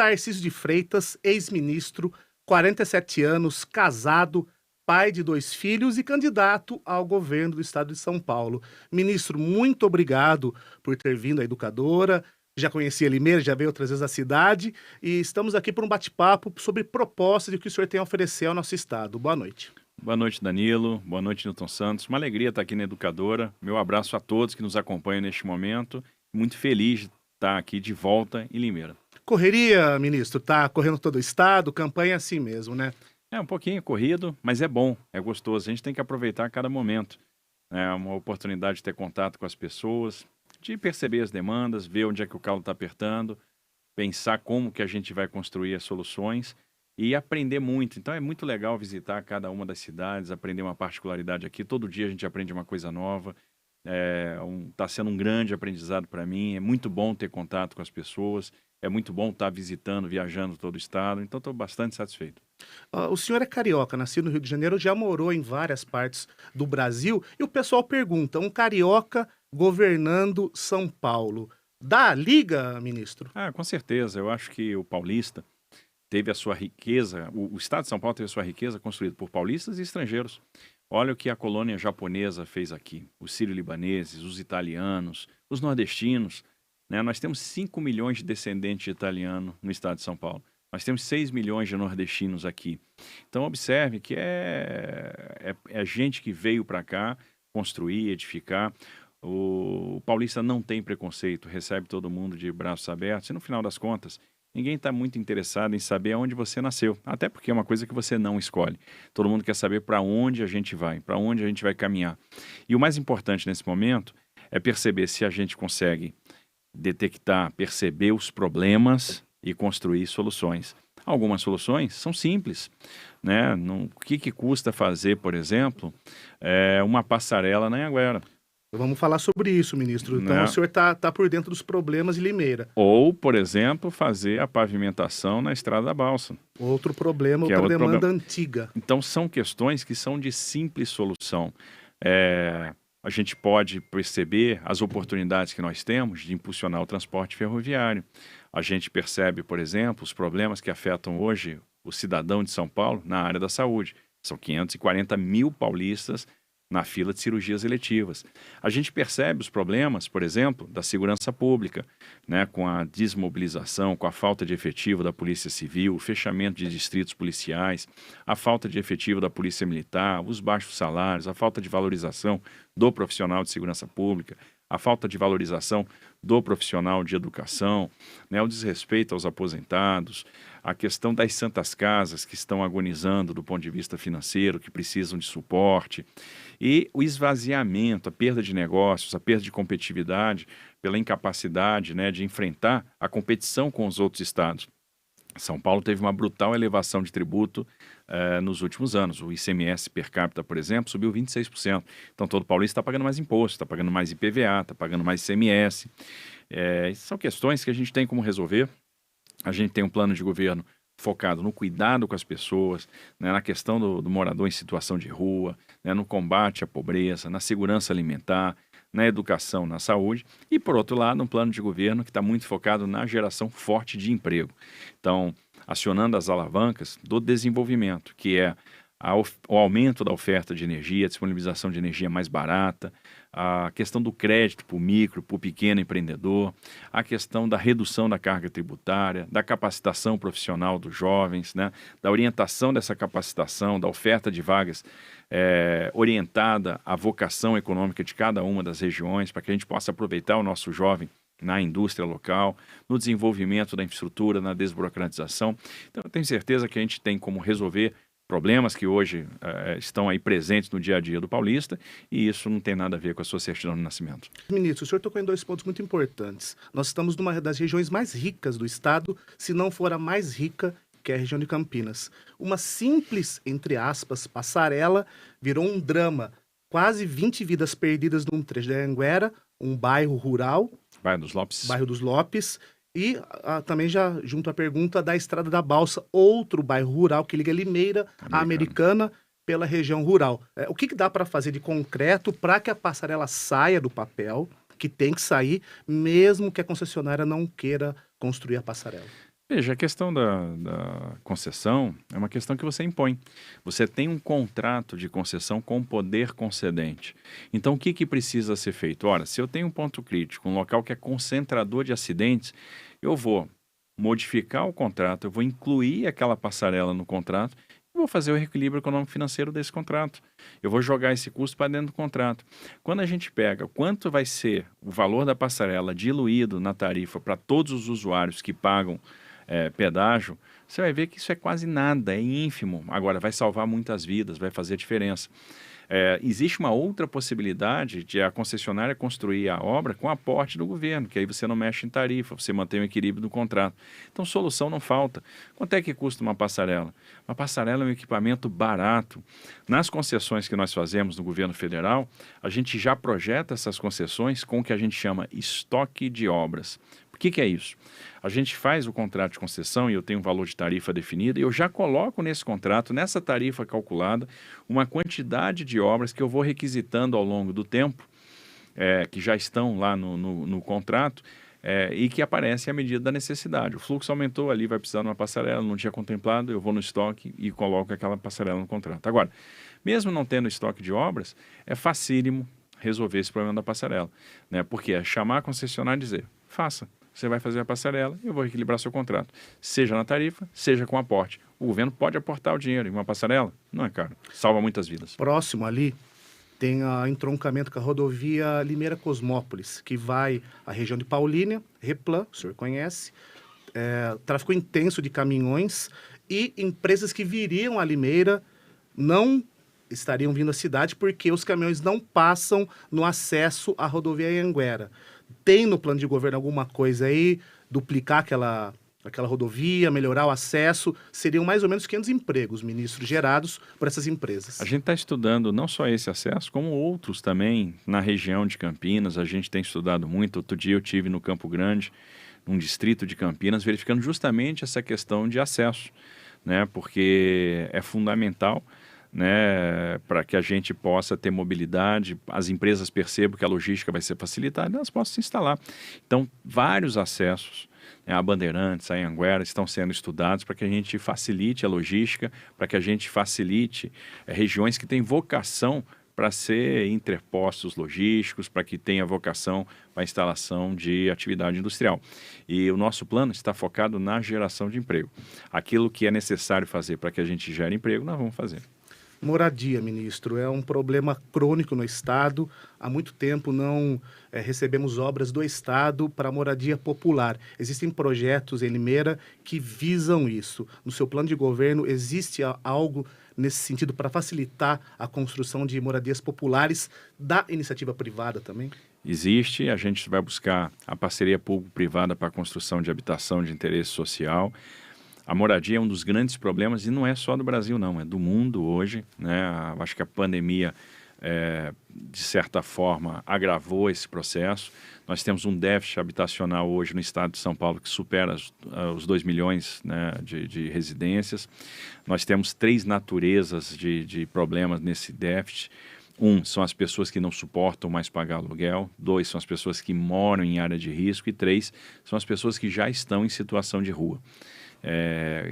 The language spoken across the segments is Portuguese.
Tarcísio de Freitas, ex-ministro, 47 anos, casado, pai de 2 filhos e candidato ao governo do estado de São Paulo. Ministro, muito obrigado por ter vindo à Educadora. Já conhecia Limeira, já veio outras vezes à cidade e estamos aqui por um bate-papo sobre propostas e o que o senhor tem a oferecer ao nosso estado. Boa noite. Boa noite, Danilo. Boa noite, Nilton Santos. Uma alegria estar aqui na Educadora. Meu abraço a todos que nos acompanham neste momento. Muito feliz de estar aqui de volta em Limeira. Correria, ministro, tá correndo todo o estado, campanha assim mesmo, né? É um pouquinho corrido, mas é bom, é gostoso. A gente tem que aproveitar cada momento. É uma oportunidade de ter contato com as pessoas, de perceber as demandas, ver onde é que o calo está apertando, pensar como que a gente vai construir as soluções e aprender muito. Então é muito legal visitar cada uma das cidades, aprender uma particularidade aqui. Todo dia a gente aprende uma coisa nova. Tá sendo um grande aprendizado para mim. É muito bom ter contato com as pessoas. É muito bom estar visitando, viajando todo o estado. Então estou bastante satisfeito. O senhor é carioca, nascido no Rio de Janeiro, já morou em várias partes do Brasil e o pessoal pergunta, um carioca governando São Paulo, dá liga, ministro? Com certeza. Eu acho que o paulista teve a sua riqueza, o estado de São Paulo teve a sua riqueza construída por paulistas e estrangeiros. Olha o que a colônia japonesa fez aqui, os sírio-libaneses, os italianos, os nordestinos, né? Nós temos 5 milhões de descendentes de italiano no estado de São Paulo. Nós temos 6 milhões de nordestinos aqui. Então observe que é gente que veio para cá construir, edificar. O paulista não tem preconceito, recebe todo mundo de braços abertos e no final das contas, ninguém está muito interessado em saber aonde você nasceu, até porque é uma coisa que você não escolhe. Todo mundo quer saber para onde a gente vai, para onde a gente vai caminhar. E o mais importante nesse momento é perceber se a gente consegue detectar, perceber os problemas e construir soluções. Algumas soluções são simples, né? O que custa fazer, por exemplo, uma passarela na Anhanguera? Vamos falar sobre isso, ministro. Então, Né? o senhor tá por dentro dos problemas de Limeira. Ou, por exemplo, fazer a pavimentação na Estrada da Balsa. Outro problema, Que é outra outro demanda problema. antiga. Então, são questões que são de simples solução. A gente pode perceber as oportunidades que nós temos de impulsionar o transporte ferroviário. A gente percebe, por exemplo, os problemas que afetam hoje o cidadão de São Paulo na área da saúde. São 540 mil paulistas na fila de cirurgias eletivas. A gente percebe os problemas, por exemplo, da segurança pública, né, com a desmobilização, com a falta de efetivo da Polícia Civil, o fechamento de distritos policiais, a falta de efetivo da Polícia Militar, os baixos salários, a falta de valorização do profissional de segurança pública, a falta de valorização do profissional de educação, né, o desrespeito aos aposentados, a questão das santas casas que estão agonizando do ponto de vista financeiro, que precisam de suporte, e o esvaziamento, a perda de negócios, a perda de competitividade pela incapacidade, né, de enfrentar a competição com os outros estados. São Paulo teve uma brutal elevação de tributo nos últimos anos. O ICMS per capita, por exemplo, subiu 26%. Então todo paulista está pagando mais imposto, está pagando mais IPVA, está pagando mais ICMS. São questões que a gente tem como resolver. A gente tem um plano de governo focado no cuidado com as pessoas, né, na questão do morador em situação de rua, né, no combate à pobreza, na segurança alimentar, na educação, na saúde, e por outro lado um plano de governo que está muito focado na geração forte de emprego. Então, acionando as alavancas do desenvolvimento, que é o aumento da oferta de energia, a disponibilização de energia mais barata, a questão do crédito para o micro, para o pequeno empreendedor, a questão da redução da carga tributária, da capacitação profissional dos jovens, né, da orientação dessa capacitação, da oferta de vagas orientada à vocação econômica de cada uma das regiões, para que a gente possa aproveitar o nosso jovem na indústria local, no desenvolvimento da infraestrutura, na desburocratização. Então, eu tenho certeza que a gente tem como resolver problemas que hoje estão aí presentes no dia a dia do paulista, e isso não tem nada a ver com a sua certidão de nascimento. Ministro, o senhor tocou em 2 pontos muito importantes. Nós estamos numa das regiões mais ricas do estado, se não for a mais rica, que é a região de Campinas. Uma simples, entre aspas, passarela virou um drama. Quase 20 vidas perdidas num trecho da Anhanguera, um bairro rural. Bairro dos Lopes. Bairro dos Lopes. E também já junto à pergunta da Estrada da Balsa, outro bairro rural que liga Limeira à Americana pela região rural. O que dá para fazer de concreto para que a passarela saia do papel, que tem que sair, mesmo que a concessionária não queira construir a passarela? Veja, a questão da concessão é uma questão que você impõe. Você tem um contrato de concessão com o poder concedente. Então, o que, que precisa ser feito? Ora, se eu tenho um ponto crítico, um local que é concentrador de acidentes, eu vou modificar o contrato, eu vou incluir aquela passarela no contrato e vou fazer o reequilíbrio econômico-financeiro desse contrato. Eu vou jogar esse custo para dentro do contrato. Quando a gente pega quanto vai ser o valor da passarela diluído na tarifa para todos os usuários que pagam pedágio, você vai ver que isso é quase nada, é ínfimo. Agora, vai salvar muitas vidas, vai fazer diferença. Existe uma outra possibilidade de a concessionária construir a obra com aporte do governo, que aí você não mexe em tarifa, você mantém o equilíbrio do contrato. Então, solução não falta. Quanto é que custa uma passarela? Uma passarela é um equipamento barato. Nas concessões que nós fazemos no governo federal, a gente já projeta essas concessões com o que a gente chama estoque de obras. O que é isso? A gente faz o contrato de concessão e eu tenho um valor de tarifa definido e eu já coloco nesse contrato, nessa tarifa calculada, uma quantidade de obras que eu vou requisitando ao longo do tempo, que já estão lá no contrato, e que aparecem à medida da necessidade. O fluxo aumentou ali, vai precisar de uma passarela, não tinha contemplado, eu vou no estoque e coloco aquela passarela no contrato. Agora, mesmo não tendo estoque de obras, é facílimo resolver esse problema da passarela, né? Porque é chamar a concessionária e dizer, faça. Você vai fazer a passarela e eu vou equilibrar seu contrato. Seja na tarifa, seja com aporte. O governo pode aportar o dinheiro em uma passarela? Não é caro. Salva muitas vidas. Próximo ali tem o entroncamento com a rodovia Limeira-Cosmópolis, que vai à região de Paulínia, Replan, o senhor conhece, tráfego intenso de caminhões e empresas que viriam a Limeira não estariam vindo à cidade porque os caminhões não passam no acesso à rodovia Anhanguera. Tem no plano de governo alguma coisa aí, duplicar aquela rodovia, melhorar o acesso? Seriam mais ou menos 500 empregos, ministro, gerados por essas empresas. A gente está estudando não só esse acesso, como outros também na região de Campinas. A gente tem estudado muito. Outro dia eu tive no Campo Grande, num distrito de Campinas, verificando justamente essa questão de acesso, né? Porque é fundamental, né, para que a gente possa ter mobilidade, as empresas percebam que a logística vai ser facilitada, elas possam se instalar. Então, vários acessos, né, a Bandeirantes, a Anhanguera, estão sendo estudados para que a gente facilite a logística, para que a gente facilite regiões que têm vocação para ser interpostos logísticos, para que tenha vocação para a instalação de atividade industrial. E o nosso plano está focado na geração de emprego. Aquilo que é necessário fazer para que a gente gere emprego, nós vamos fazer. Moradia, ministro, é um problema crônico no Estado. Há muito tempo não recebemos obras do Estado para moradia popular. Existem projetos em Limeira que visam isso. No seu plano de governo, existe algo nesse sentido para facilitar a construção de moradias populares da iniciativa privada também? Existe, a gente vai buscar a parceria público-privada para a construção de habitação de interesse social. A moradia é um dos grandes problemas e não é só do Brasil, não, é do mundo hoje, né? Acho que a pandemia, de certa forma, agravou esse processo. Nós temos um déficit habitacional hoje no estado de São Paulo que supera os 2 milhões, né, de residências. Nós temos 3 naturezas de problemas nesse déficit. 1, são as pessoas que não suportam mais pagar aluguel. 2, são as pessoas que moram em área de risco. E 3, são as pessoas que já estão em situação de rua.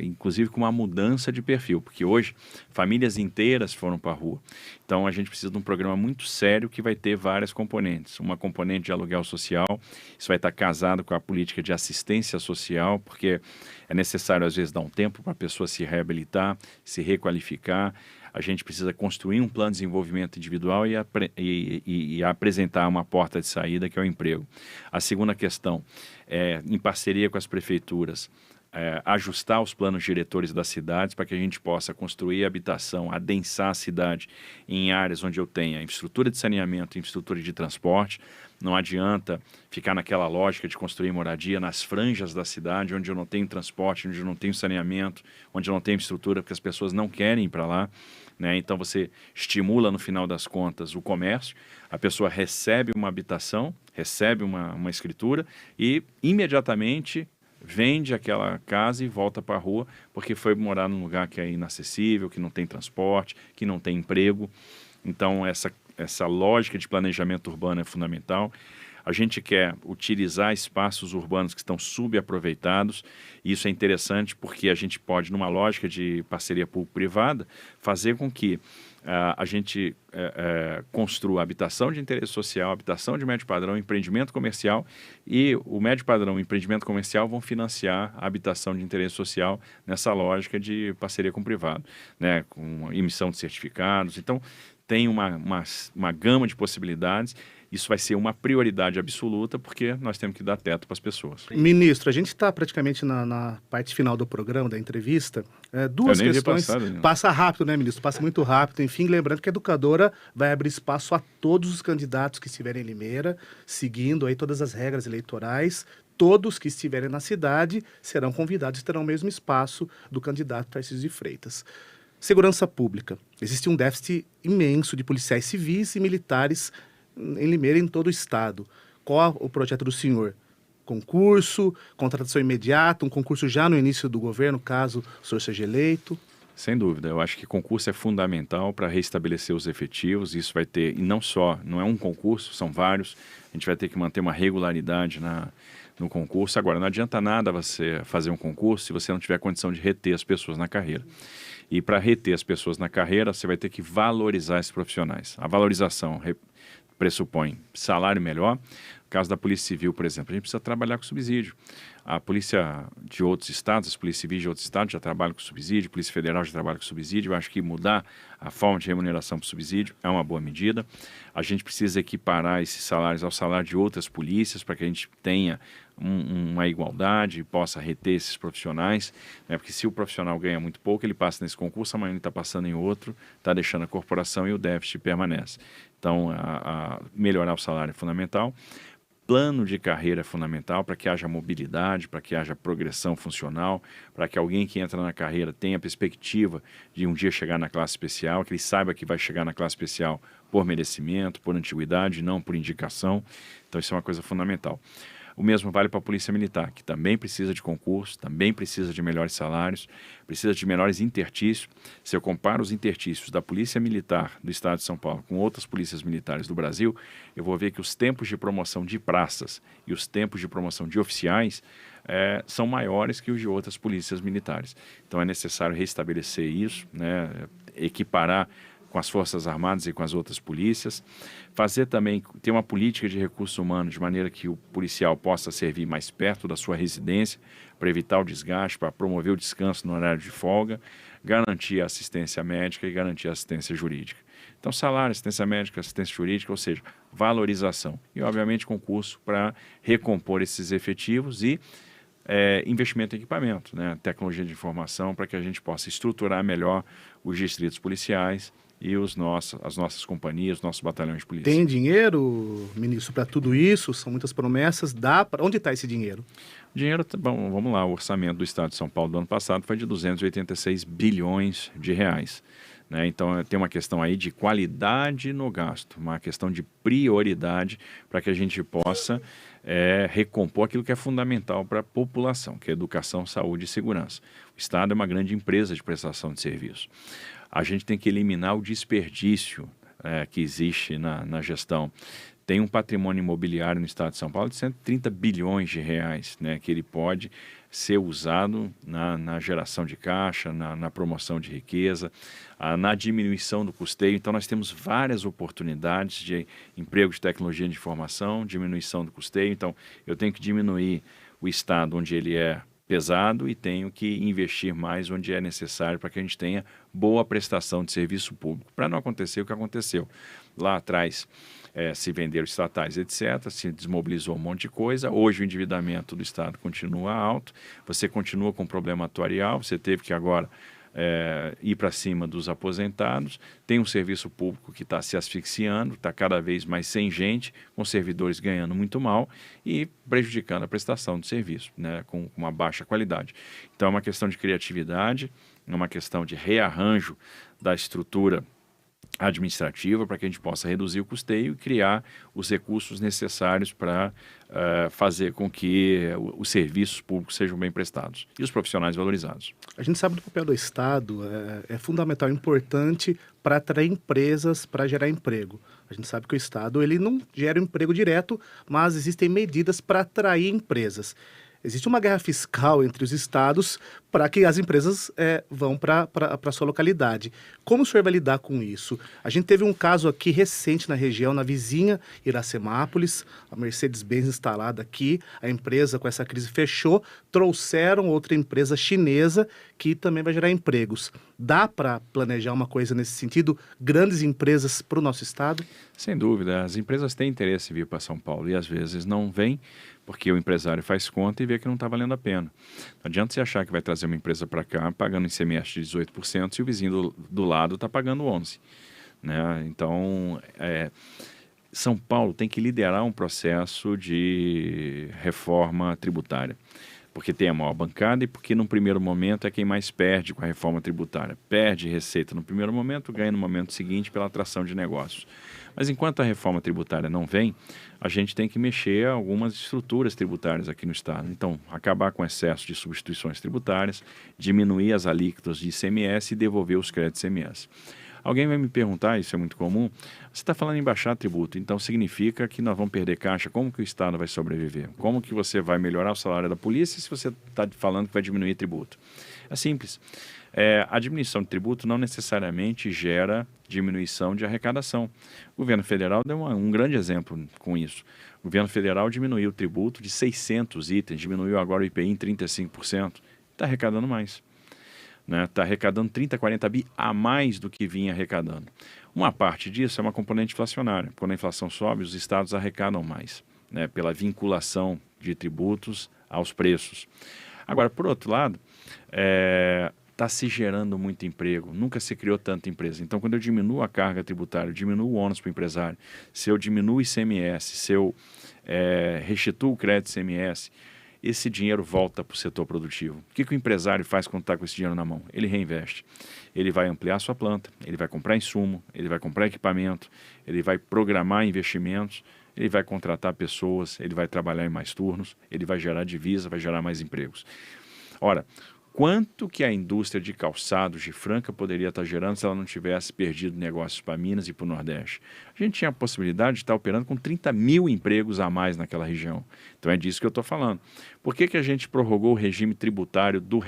Inclusive com uma mudança de perfil, porque hoje famílias inteiras foram para a rua. Então a gente precisa de um programa muito sério que vai ter várias componentes. Uma componente de aluguel social, isso vai estar casado com a política de assistência social, porque é necessário às vezes dar um tempo para a pessoa se reabilitar, se requalificar. A gente precisa construir um plano de desenvolvimento individual e apresentar uma porta de saída, que é o emprego. A segunda questão é, em parceria com as prefeituras, ajustar os planos diretores das cidades para que a gente possa construir habitação, adensar a cidade em áreas onde eu tenha infraestrutura de saneamento, infraestrutura de transporte. Não adianta ficar naquela lógica de construir moradia nas franjas da cidade, onde eu não tenho transporte, onde eu não tenho saneamento, onde eu não tenho estrutura, porque as pessoas não querem ir para lá, né? Então você estimula, no final das contas, o comércio, a pessoa recebe uma habitação, recebe uma escritura e imediatamente vende aquela casa e volta para a rua, porque foi morar num lugar que é inacessível, que não tem transporte, que não tem emprego. Então, essa lógica de planejamento urbano é fundamental. A A gente quer utilizar espaços urbanos que estão subaproveitados. Isso é interessante porque a gente pode, numa lógica de parceria público-privada, fazer com que a gente construa habitação de interesse social, habitação de médio padrão, empreendimento comercial, e o médio padrão e o empreendimento comercial vão financiar a habitação de interesse social nessa lógica de parceria com o privado, né, com emissão de certificados. Então, tem uma gama de possibilidades. Isso vai ser uma prioridade absoluta, porque nós temos que dar teto para as pessoas. Ministro, a gente está praticamente na parte final do programa, da entrevista. Duas questões. Passa rápido, né, ministro? Passa muito rápido. Enfim, lembrando que a educadora vai abrir espaço a todos os candidatos que estiverem em Limeira, seguindo aí todas as regras eleitorais. Todos que estiverem na cidade serão convidados e terão o mesmo espaço do candidato Tarcísio de Freitas. Segurança pública. Existe um déficit imenso de policiais civis e militares em Limeira e em todo o estado. Qual o projeto do senhor? Concurso, contratação imediata, um concurso já no início do governo, caso o senhor seja eleito? Sem dúvida, eu acho que concurso é fundamental para restabelecer os efetivos. Isso vai ter, e não é um concurso, são vários. A gente vai ter que manter uma regularidade no concurso. Agora, não adianta nada você fazer um concurso se você não tiver condição de reter as pessoas na carreira. E para reter as pessoas na carreira, você vai ter que valorizar esses profissionais. A valorização pressupõe salário melhor. No caso da Polícia Civil, por exemplo, a gente precisa trabalhar com subsídio. A polícia de outros estados, as polícias civis de outros estados já trabalham com subsídio, a Polícia Federal já trabalha com subsídio. Eu acho que mudar a forma de remuneração para o subsídio é uma boa medida. A gente precisa equiparar esses salários ao salário de outras polícias para que a gente tenha uma igualdade e possa reter esses profissionais, né? Porque se o profissional ganha muito pouco, ele passa nesse concurso, amanhã ele está passando em outro, está deixando a corporação e o déficit permanece. Então, melhorar o salário é fundamental. Plano de carreira é fundamental para que haja mobilidade, para que haja progressão funcional, para que alguém que entra na carreira tenha a perspectiva de um dia chegar na classe especial, que ele saiba que vai chegar na classe especial por merecimento, por antiguidade, não por indicação. Então, isso é uma coisa fundamental. O mesmo vale para a Polícia Militar, que também precisa de concurso, também precisa de melhores salários, precisa de melhores intertícios. Se eu comparo os intertícios da Polícia Militar do Estado de São Paulo com outras polícias militares do Brasil, eu vou ver que os tempos de promoção de praças e os tempos de promoção de oficiais são maiores que os de outras polícias militares. Então é necessário restabelecer isso, né, equiparar com as Forças Armadas e com as outras polícias, ter uma política de recursos humanos de maneira que o policial possa servir mais perto da sua residência, para evitar o desgaste, para promover o descanso no horário de folga, garantir a assistência médica e garantir a assistência jurídica. Então, salário, assistência médica, assistência jurídica, ou seja, valorização. E, obviamente, concurso para recompor esses efetivos e investimento em equipamento, né? Tecnologia de informação, para que a gente possa estruturar melhor os distritos policiais e as nossas companhias, os nossos batalhões de polícia. Tem dinheiro, ministro, para tudo isso? São muitas promessas. Onde está esse dinheiro? O dinheiro, bom, vamos lá, o orçamento do Estado de São Paulo do ano passado foi de 286 bilhões de reais. Né? Então, tem uma questão aí de qualidade no gasto, uma questão de prioridade para que a gente possa recompor aquilo que é fundamental para a população, que é educação, saúde e segurança. O Estado é uma grande empresa de prestação de serviço. A gente tem que eliminar o desperdício que existe na gestão. Tem um patrimônio imobiliário no Estado de São Paulo de 130 bilhões de reais, né, que ele pode ser usado na geração de caixa, na promoção de riqueza, na diminuição do custeio. Então, nós temos várias oportunidades de emprego de tecnologia de informação, diminuição do custeio. Então, eu tenho que diminuir o Estado onde ele é pesado e tenho que investir mais onde é necessário para que a gente tenha boa prestação de serviço público. Para não acontecer o que aconteceu lá atrás, se venderam estatais, etc., se desmobilizou um monte de coisa. Hoje o endividamento do Estado continua alto, você continua com problema atuarial, você teve que agora ir para cima dos aposentados, tem um serviço público que está se asfixiando, está cada vez mais sem gente, com servidores ganhando muito mal e prejudicando a prestação de serviço, né, com uma baixa qualidade. Então é uma questão de criatividade, é uma questão de rearranjo da estrutura administrativa para que a gente possa reduzir o custeio e criar os recursos necessários para fazer com que os serviços públicos sejam bem prestados e os profissionais valorizados. A gente sabe do papel do Estado, é fundamental, importante para atrair empresas, para gerar emprego. A gente sabe que o Estado ele não gera emprego direto, mas existem medidas para atrair empresas. Existe uma guerra fiscal entre os estados para que as empresas vão para a sua localidade. Como o senhor vai lidar com isso? A gente teve um caso aqui recente na região, na vizinha Iracemápolis, a Mercedes-Benz instalada aqui, a empresa com essa crise fechou, trouxeram outra empresa chinesa que também vai gerar empregos. Dá para planejar uma coisa nesse sentido? Grandes empresas para o nosso estado? Sem dúvida, as empresas têm interesse em vir para São Paulo e às vezes não vêm porque o empresário faz conta e vê que não está valendo a pena. Não adianta você achar que vai trazer uma empresa para cá pagando ICMS de 18% se o vizinho do lado está pagando 11%. Né? Então, São Paulo tem que liderar um processo de reforma tributária, porque tem a maior bancada e porque num primeiro momento é quem mais perde com a reforma tributária. Perde receita no primeiro momento, ganha no momento seguinte pela atração de negócios. Mas enquanto a reforma tributária não vem, a gente tem que mexer algumas estruturas tributárias aqui no estado. Então, acabar com o excesso de substituições tributárias, diminuir as alíquotas de ICMS e devolver os créditos ICMS. Alguém vai me perguntar, isso é muito comum, você está falando em baixar tributo, então significa que nós vamos perder caixa, como que o Estado vai sobreviver? Como que você vai melhorar o salário da polícia se você está falando que vai diminuir tributo? É simples. A diminuição de tributo não necessariamente gera diminuição de arrecadação. O governo federal deu um grande exemplo com isso. O governo federal diminuiu o tributo de 600 itens, diminuiu agora o IPI em 35%, está arrecadando mais. Está arrecadando 30, 40 bi a mais do que vinha arrecadando. Uma parte disso é uma componente inflacionária. Quando a inflação sobe, os estados arrecadam mais, pela vinculação de tributos aos preços. Agora, por outro lado, está se gerando muito emprego, nunca se criou tanta empresa. Então, quando eu diminuo a carga tributária, eu diminuo o ônus para o empresário, se eu diminuo o ICMS, se eu restituo o crédito ICMS, esse dinheiro volta para o setor produtivo. O que o empresário faz quando está com esse dinheiro na mão? Ele reinveste. Ele vai ampliar sua planta, ele vai comprar insumo, ele vai comprar equipamento, ele vai programar investimentos, ele vai contratar pessoas, ele vai trabalhar em mais turnos, ele vai gerar divisa, vai gerar mais empregos. Ora, quanto que a indústria de calçados de Franca poderia estar gerando se ela não tivesse perdido negócios para Minas e para o Nordeste? A gente tinha a possibilidade de estar operando com 30 mil empregos a mais naquela região. Então é disso que eu estou falando. Por que a gente prorrogou o regime tributário do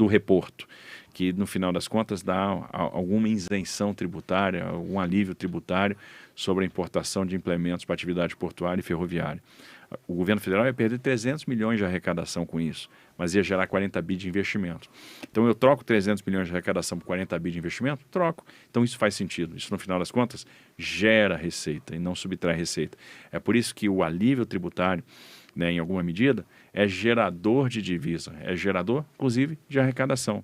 reporto? Que no final das contas dá alguma isenção tributária, algum alívio tributário sobre a importação de implementos para atividade portuária e ferroviária. O governo federal ia perder 300 milhões de arrecadação com isso, mas ia gerar 40 bi de investimento. Então eu troco 300 milhões de arrecadação por 40 bi de investimento? Troco. Então isso faz sentido. Isso no final das contas gera receita e não subtrai receita. É por isso que o alívio tributário, em alguma medida, é gerador de divisa, é gerador, inclusive, de arrecadação.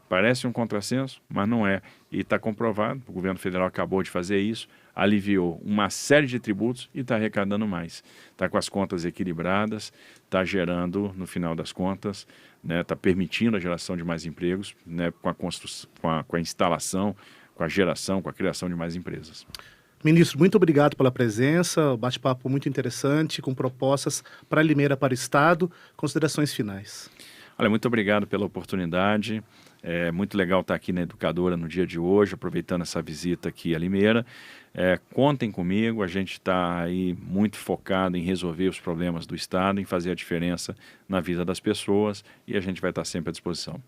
Parece um contrassenso, mas não é. E está comprovado, o governo federal acabou de fazer isso, aliviou uma série de tributos e está arrecadando mais. Está com as contas equilibradas, está gerando, no final das contas, está permitindo a geração de mais empregos, com a instalação, com a geração, com a criação de mais empresas. Ministro, muito obrigado pela presença, bate-papo muito interessante, com propostas para Limeira, para o Estado. Considerações finais. Olha, muito obrigado pela oportunidade. É muito legal estar aqui na Educadora no dia de hoje, aproveitando essa visita aqui a Limeira. Contem comigo, a gente está aí muito focado em resolver os problemas do Estado, em fazer a diferença na vida das pessoas e a gente vai estar sempre à disposição.